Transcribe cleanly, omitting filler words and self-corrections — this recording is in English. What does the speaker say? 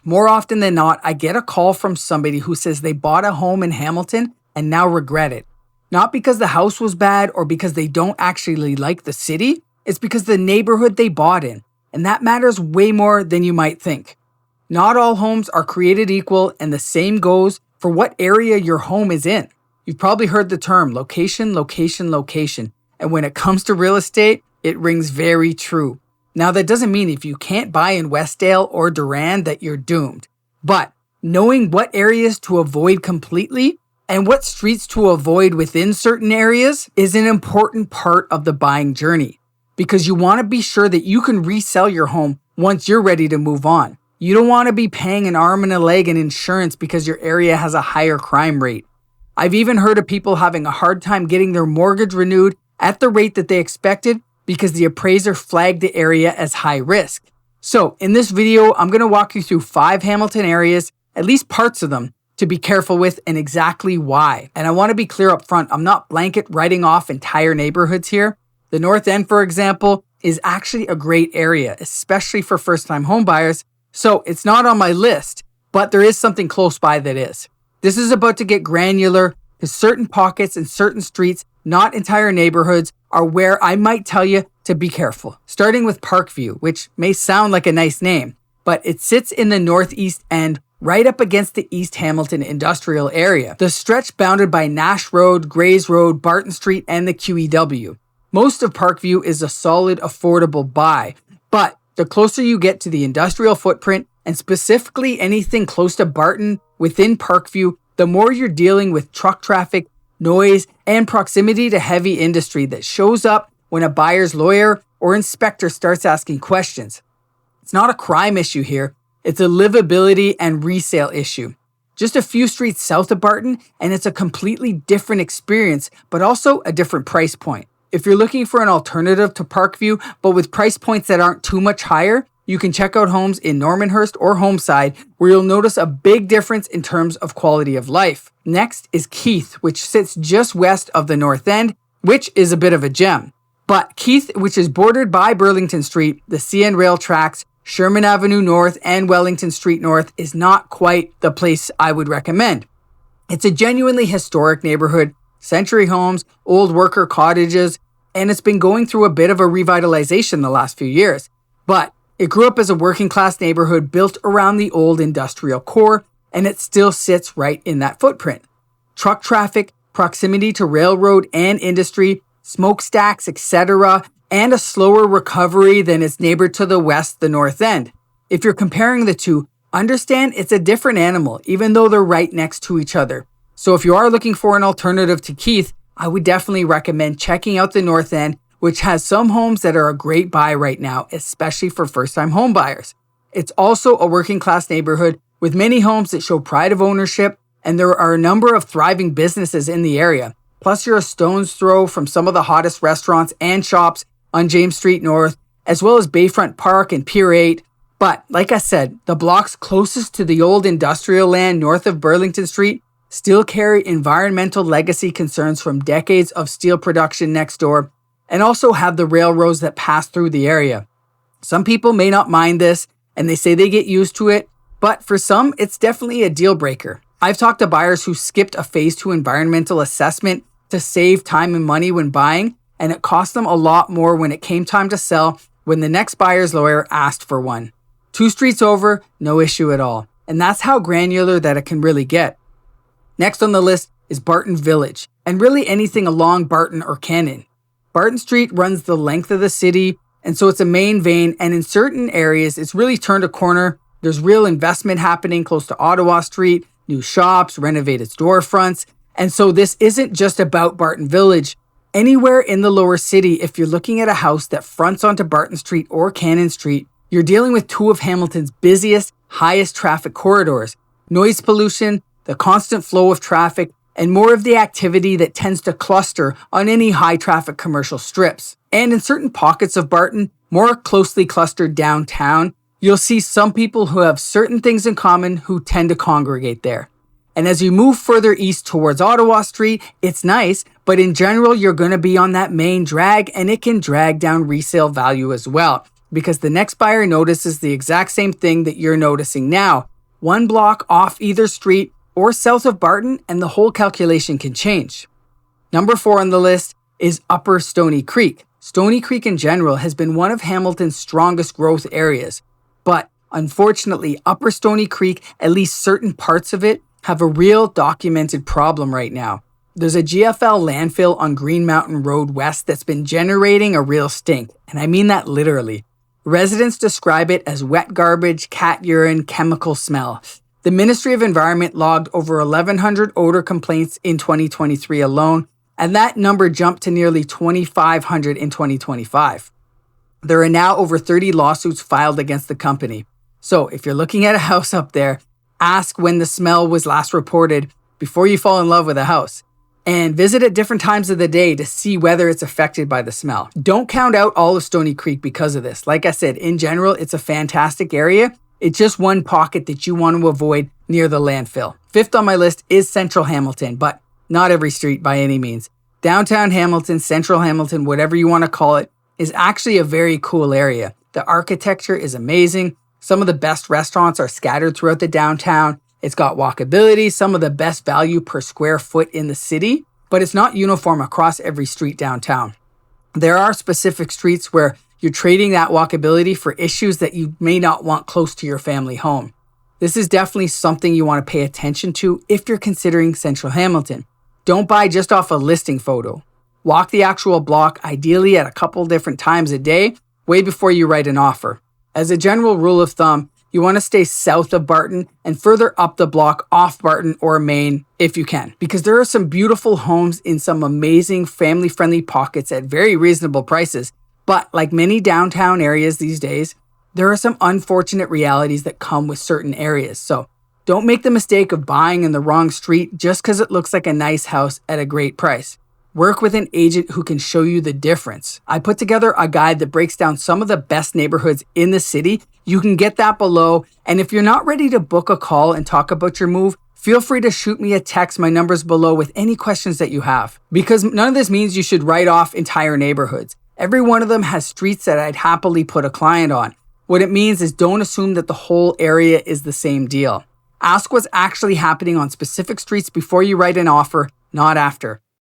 More often than not, I get a call from somebody who says they bought a home in Hamilton and now regret it. Not because the house was bad or because they don't actually like the city, it's because the neighborhood they bought in. And that matters way more than you might think. Not all homes are created equal, and the same goes for what area your home is in. You've probably heard the term location, location, location. And when it comes to real estate, it rings very true. Now, that doesn't mean if you can't buy in Westdale or Durand that you're doomed. But knowing what areas to avoid completely and what streets to avoid within certain areas is an important part of the buying journey, because you want to be sure that you can resell your home once you're ready to move on. You don't want to be paying an arm and a leg in insurance because your area has a higher crime rate. I've even heard of people having a hard time getting their mortgage renewed at the rate that they expected because the appraiser flagged the area as high risk. So in this video, I'm going to walk you through 5 Hamilton areas, at least parts of them, to be careful with and exactly why. And I want to be clear up front, I'm not blanket writing off entire neighborhoods here. The North End, for example, is actually a great area, especially for first-time homebuyers. So it's not on my list, but there is something close by that is. This is about to get granular because certain pockets and certain streets, not entire neighborhoods, are where I might tell you to be careful. Starting with Parkview, which may sound like a nice name, but it sits in the northeast end right up against the East Hamilton industrial area, the stretch bounded by Nash Road, Grays Road, Barton Street, and the QEW. Most of Parkview is a solid, affordable buy, but the closer you get to the industrial footprint, and specifically anything close to Barton within Parkview, the more you're dealing with truck traffic, noise, and proximity to heavy industry that shows up when a buyer's lawyer or inspector starts asking questions. It's not a crime issue here, it's a livability and resale issue. Just a few streets south of Barton, and it's a completely different experience, but also a different price point. If you're looking for an alternative to Parkview, but with price points that aren't too much higher, you can check out homes in Normanhurst or Homeside, where you'll notice a big difference in terms of quality of life. Next is Keith, which sits just west of the North End, which is a bit of a gem. But Keith, which is bordered by Burlington Street, the CN rail tracks, Sherman Avenue North, and Wellington Street North, is not quite the place I would recommend. It's a genuinely historic neighborhood, century homes, old worker cottages, and it's been going through a bit of a revitalization the last few years. But it grew up as a working class neighborhood built around the old industrial core, and it still sits right in that footprint. Truck traffic, proximity to railroad and industry, smokestacks, etc., and a slower recovery than its neighbor to the west, the North End. If you're comparing the two, understand it's a different animal, even though they're right next to each other. So if you are looking for an alternative to Keith, I would definitely recommend checking out the North End, which has some homes that are a great buy right now, especially for first-time home buyers. It's also a working class neighborhood with many homes that show pride of ownership, and there are a number of thriving businesses in the area. Plus, you're a stone's throw from some of the hottest restaurants and shops on James Street North, as well as Bayfront Park and Pier 8. But like I said, the blocks closest to the old industrial land north of Burlington Street still carry environmental legacy concerns from decades of steel production next door, and also have the railroads that pass through the area. Some people may not mind this, and they say they get used to it, but for some, it's definitely a deal breaker. I've talked to buyers who skipped a phase 2 environmental assessment to save time and money when buying, and it cost them a lot more when it came time to sell when the next buyer's lawyer asked for one. 2 streets over, no issue at all. And that's how granular that it can really get. Next on the list is Barton Village, and really anything along Barton or Cannon. Barton Street runs the length of the city, and so it's a main vein, and in certain areas, it's really turned a corner. There's real investment happening close to Ottawa Street, new shops, renovated storefronts, and so this isn't just about Barton Village. Anywhere in the lower city, if you're looking at a house that fronts onto Barton Street or Cannon Street, you're dealing with 2 of Hamilton's busiest, highest traffic corridors. Noise pollution, the constant flow of traffic, and more of the activity that tends to cluster on any high traffic commercial strips. And in certain pockets of Barton, more closely clustered downtown, you'll see some people who have certain things in common who tend to congregate there. And as you move further east towards Ottawa Street, it's nice, but in general, you're going to be on that main drag, and it can drag down resale value as well, because the next buyer notices the exact same thing that you're noticing now. One block off either street or south of Barton, and the whole calculation can change. Number 4 on the list is Upper Stoney Creek. Stoney Creek in general has been one of Hamilton's strongest growth areas, but unfortunately, Upper Stoney Creek, at least certain parts of it, have a real documented problem right now. There's a GFL landfill on Green Mountain Road West that's been generating a real stink, and I mean that literally. Residents describe it as wet garbage, cat urine, chemical smell. The Ministry of Environment logged over 1,100 odor complaints in 2023 alone, and that number jumped to nearly 2,500 in 2025. There are now over 30 lawsuits filed against the company. So if you're looking at a house up there, ask when the smell was last reported before you fall in love with a house. And visit at different times of the day to see whether it's affected by the smell. Don't count out all of Stoney Creek because of this. Like I said, in general, it's a fantastic area. It's just one pocket that you want to avoid near the landfill. 5th on my list is Central Hamilton, but not every street by any means. Downtown Hamilton, Central Hamilton, whatever you want to call it, is actually a very cool area. The architecture is amazing. Some of the best restaurants are scattered throughout the downtown. It's got walkability, some of the best value per square foot in the city, but it's not uniform across every street downtown. There are specific streets where you're trading that walkability for issues that you may not want close to your family home. This is definitely something you want to pay attention to if you're considering Central Hamilton. Don't buy just off a listing photo. Walk the actual block, ideally at a couple different times a day, way before you write an offer. As a general rule of thumb, you want to stay south of Barton and further up the block off Barton or Main if you can, because there are some beautiful homes in some amazing family-friendly pockets at very reasonable prices. But like many downtown areas these days, there are some unfortunate realities that come with certain areas. So don't make the mistake of buying in the wrong street just because it looks like a nice house at a great price. Work with an agent who can show you the difference. I put together a guide that breaks down some of the best neighborhoods in the city. You can get that below. And if you're not ready to book a call and talk about your move, feel free to shoot me a text. My number's below with any questions that you have. Because none of this means you should write off entire neighborhoods. Every one of them has streets that I'd happily put a client on. What it means is don't assume that the whole area is the same deal. Ask what's actually happening on specific streets before you write an offer, not after.